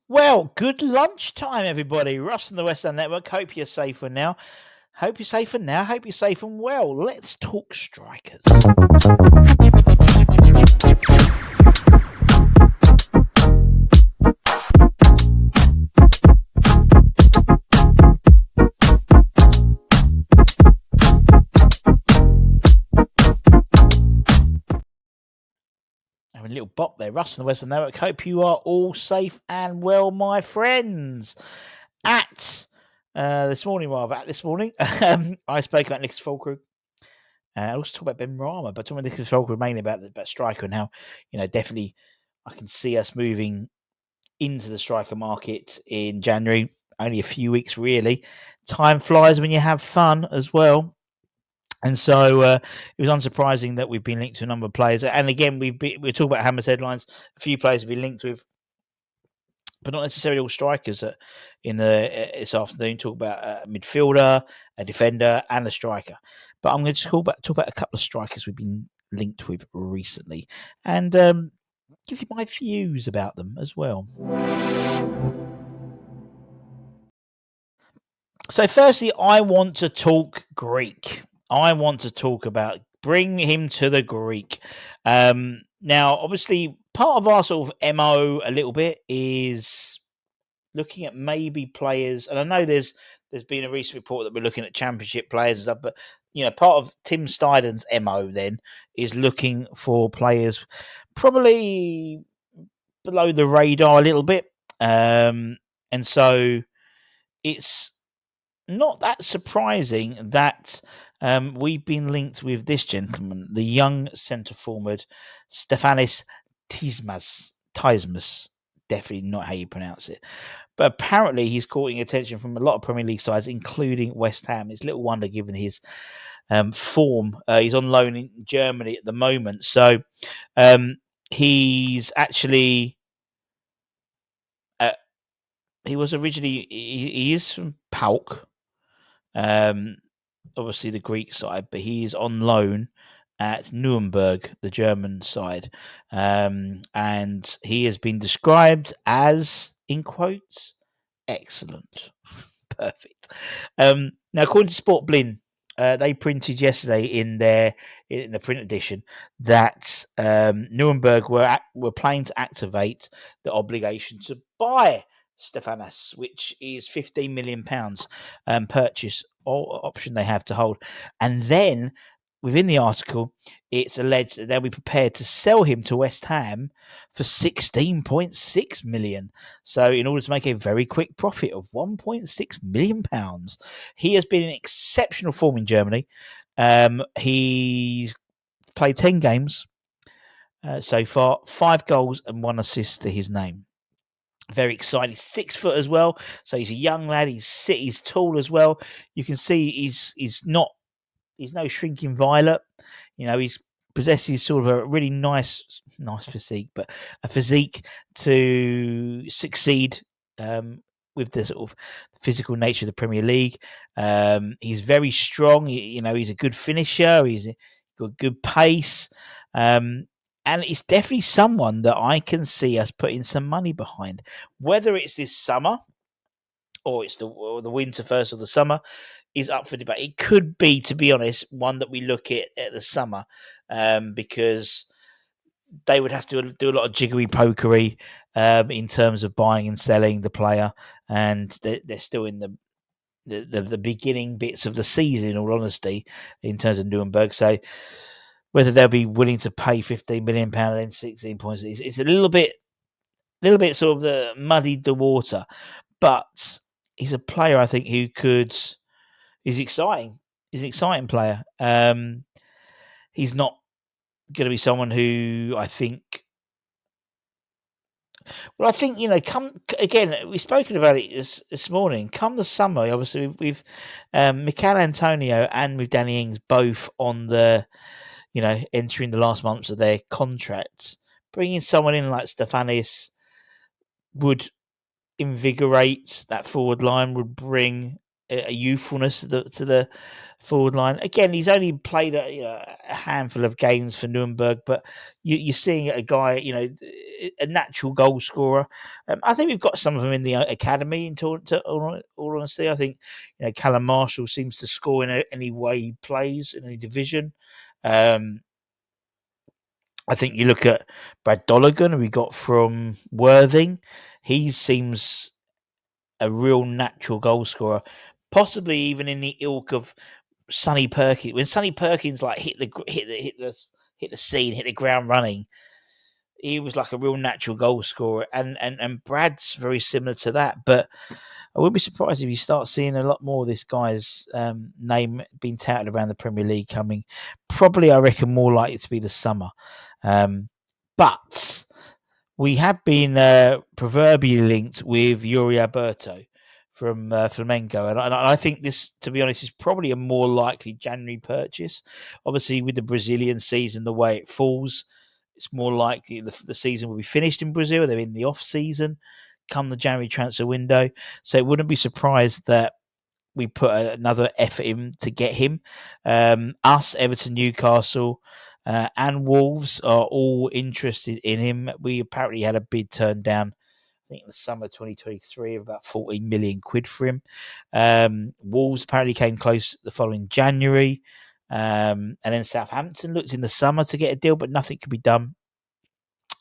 Well, good lunchtime, everybody. Russ and the West End Network. Hope you're safe for now. Hope you're safe for now. Hope you're safe and well. Let's talk strikers. Having a little bop there. Russ and the West End Network. Hope you are all safe and well, my friends. This morning, I spoke about Nicholas Fulcrum. I also talk about Ben Rama, but talking about Nicholas Fulcrum mainly about striker and how, definitely I can see us moving into the striker market in January. Only a few weeks, really. Time flies when you have fun as well. And so it was unsurprising that we've been linked to a number of players. And again, we're talking about Hammers headlines. A few players have been linked with, but not necessarily all strikers. In this afternoon, talk about a midfielder, a defender, and a striker. But I'm going to talk about a couple of strikers we've been linked with recently, and give you my views about them as well. So, firstly, I want to talk Greek. I want to talk about bring him to the Greek. Now, obviously, part of our sort of MO a little bit is looking at maybe players, and I know there's been a recent report that we're looking at championship players and stuff, but part of Tim Steiden's MO then is looking for players probably below the radar a little bit. And so it's not that surprising that we've been linked with this gentleman, the young centre forward, Stefanis Tismas. Definitely not how you pronounce it. But apparently he's courting attention from a lot of Premier League sides, including West Ham. It's little wonder given his form. He's on loan in Germany at the moment. So he's actually... he was originally... He is from PAOK. Obviously the Greek side, but he is on loan at Nuremberg, the German side. And he has been described as, in quotes, excellent. Perfect. Now, according to Sport Blin, they printed yesterday in the print edition that Nuremberg were planning to activate the obligation to buy Stefanas, which is £15 million purchase option they have to hold, and then within the article, it's alleged that they'll be prepared to sell him to West Ham for £16.6 million. So, in order to make a very quick profit of £1.6 million, he has been in exceptional form in Germany. He's played 10 games so far, 5 goals and 1 assist to his name. Very exciting. He's 6 foot as well, so he's a young lad. He's tall as well. You can see he's no shrinking violet. He's possesses sort of a really nice physique, but a physique to succeed with the sort of physical nature of the Premier League. He's very strong. He's a good finisher. He's got good pace. And it's definitely someone that I can see us putting some money behind, whether it's this summer or it's the winter first or the summer is up for debate. It could be, to be honest, one that we look at the summer because they would have to do a lot of jiggery pokery in terms of buying and selling the player, and they're still in the beginning bits of the season, in all honesty, in terms of Nuremberg. So whether they'll be willing to pay £15 million and then 16 points, it's a little bit sort of muddied the water. But he's a player, I think, who could... He's exciting. He's an exciting player. He's not going to be someone who I think... Well, I think, come again, we've spoken about it this morning. Come the summer, obviously, we've Mikel Antonio and with Danny Ings both on the, entering the last months of their contracts. Bringing someone in like Stefanis would invigorate that forward line, would bring a youthfulness to the forward line. Again, he's only played a handful of games for Nuremberg, but you're seeing a guy, a natural goal scorer. I think we've got some of them in the academy. To all honesty, I think Callum Marshall seems to score in any way he plays in any division. I think you look at Brad Dolligan, who we got from Worthing. He seems a real natural goal scorer, possibly even in the ilk of Sonny Perkins. When Sonny Perkins like hit the scene, hit the ground running, he was like a real natural goal scorer, and Brad's very similar to that. But I wouldn't be surprised if you start seeing a lot more of this guy's name being touted around the Premier League coming. Probably, I reckon, more likely to be the summer. But we have been proverbially linked with Yuri Alberto from Flamengo, and I think this, to be honest, is probably a more likely January purchase. Obviously, with the Brazilian season the way it falls, it's more likely the season will be finished in Brazil. They're in the off season come the January transfer window, so it wouldn't be surprised that we put another effort in to get him. Us, Everton, Newcastle, and Wolves are all interested in him. We apparently had a bid turned down, I think in the summer of 2023, of about 14 million quid for him. Wolves apparently came close the following January. And then Southampton looked in the summer to get a deal, but nothing could be done.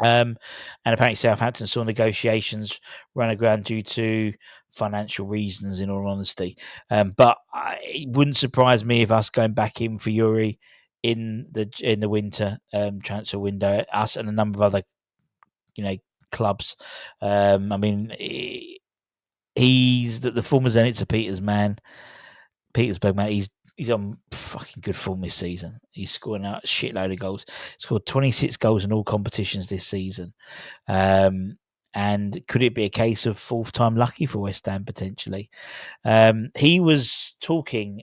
And apparently Southampton saw negotiations run aground due to financial reasons, in all honesty. But it wouldn't surprise me if us going back in for Yuri in the winter transfer window, us and a number of other clubs. I mean, he's the former Zenit to Petersburg man. He's on fucking good form this season. He's scoring out a shitload of goals. Scored 26 goals in all competitions this season. And could it be a case of fourth time lucky for West Ham potentially? He was talking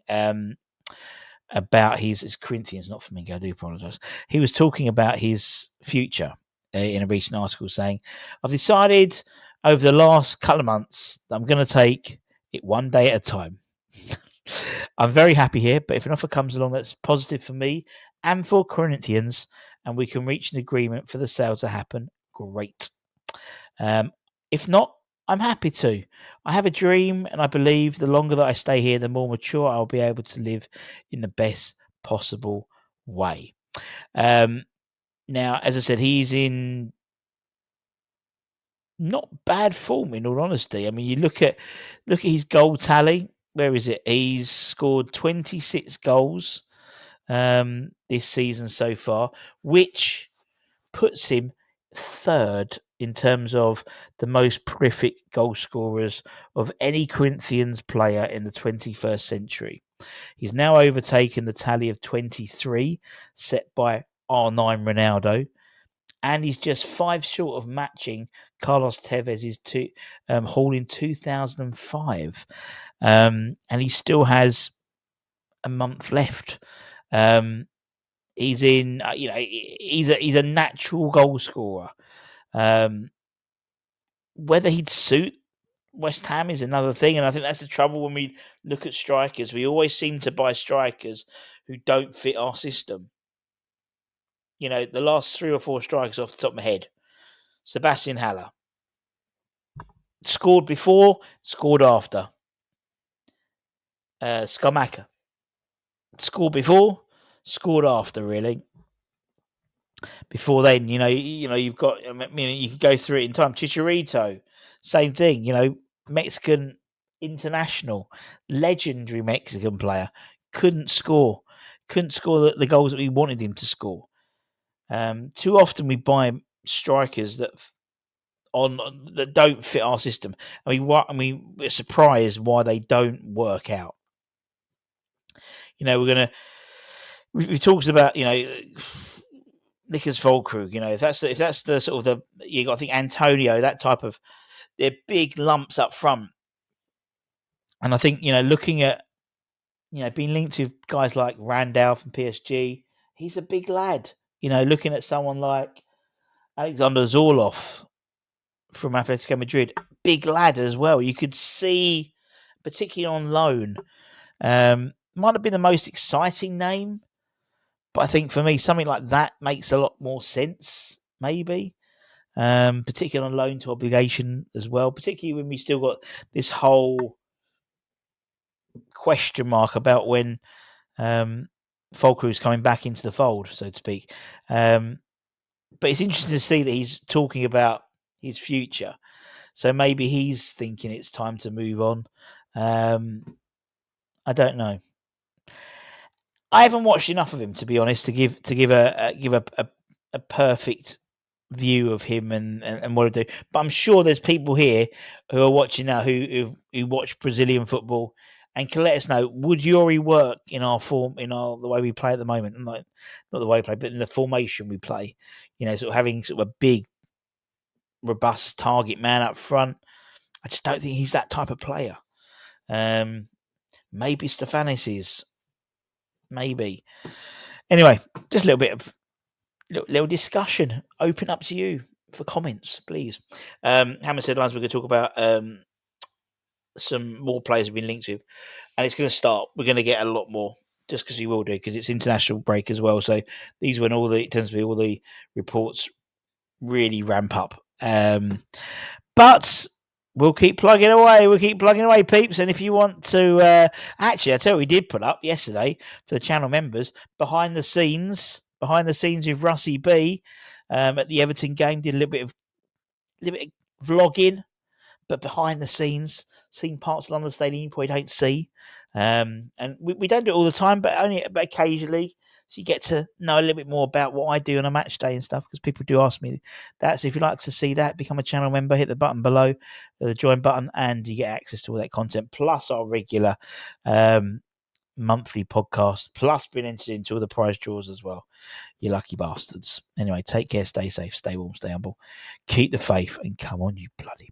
about his Corinthians, not Flamingo. I do apologise. He was talking about his future in a recent article, saying, "I've decided over the last couple of months that I'm going to take it one day at a time." I'm very happy here, but if an offer comes along that's positive for me and for Corinthians, and we can reach an agreement for the sale to happen, great. If not, I'm happy to. I have a dream, and I believe the longer that I stay here, the more mature I'll be able to live in the best possible way. Now, as I said, he's in not bad form, in all honesty. I mean, you look at his goal tally. Where is it? He's scored 26 goals this season so far, which puts him third in terms of the most prolific goal scorers of any Corinthians player in the 21st century. He's now overtaken the tally of 23 set by R9 Ronaldo, and he's just 5 short of matching Carlos Tevez's haul in 2005. And he still has a month left. He's in, he's a natural goal scorer. Whether he'd suit West Ham is another thing, and I think that's the trouble when we look at strikers. We always seem to buy strikers who don't fit our system. The last 3 or 4 strikers off the top of my head: Sebastian Haller, scored before, scored after. Skamaka, scored before, scored after. Really, before then, you've got. You could go through it in time. Chicharito, same thing. Mexican international, legendary Mexican player, couldn't score the goals that we wanted him to score. Too often we buy strikers that don't fit our system. We're surprised why they don't work out. We've talked about Nicholas Volkrug. If that's the sort of you got to think Antonio, that type of, they're big lumps up front, and I think looking at being linked to guys like Randall from PSG, he's a big lad. Looking at someone like Alexander Zorloff from Atletico Madrid, big lad as well. You could see particularly on loan. Might have been the most exciting name, but I think for me, something like that makes a lot more sense, maybe. Particularly on loan to obligation as well, particularly when we still got this whole question mark about when Fulcrew's coming back into the fold, so to speak. But it's interesting to see that he's talking about his future. So maybe he's thinking it's time to move on. I don't know. I haven't watched enough of him, to be honest, to give a perfect view of him and what to do. But I'm sure there's people here who are watching now who watch Brazilian football and can let us know, would Yuri work in our form, the way we play at the moment? Not the way we play, but in the formation we play. Sort of having sort of a big, robust target man up front. I just don't think he's that type of player. Maybe Stefanis is. Maybe. Anyway, just a little bit of little discussion. Open up to you for comments, please. Hammer said lines we're going to talk about some more players we've been linked with, and it's going to start. We're going to get a lot more, just because we will do, because it's international break as well. So these when it tends to be all the reports really ramp up. But we'll keep plugging away. We'll keep plugging away, peeps. And if you want to, actually, I tell you, we did put up yesterday for the channel members behind the scenes with Russie B at the Everton game. Did a little bit of vlogging, but behind the scenes, seen parts of London Stadium you probably don't see. And we don't do it all the time, but occasionally. So you get to know a little bit more about what I do on a match day and stuff, because people do ask me that. So if you'd like to see that, become a channel member, hit the button below, the join button, and you get access to all that content, plus our regular monthly podcast, plus being entered into all the prize draws as well. You lucky bastards. Anyway, take care, stay safe, stay warm, stay humble, keep the faith, and come on, you bloody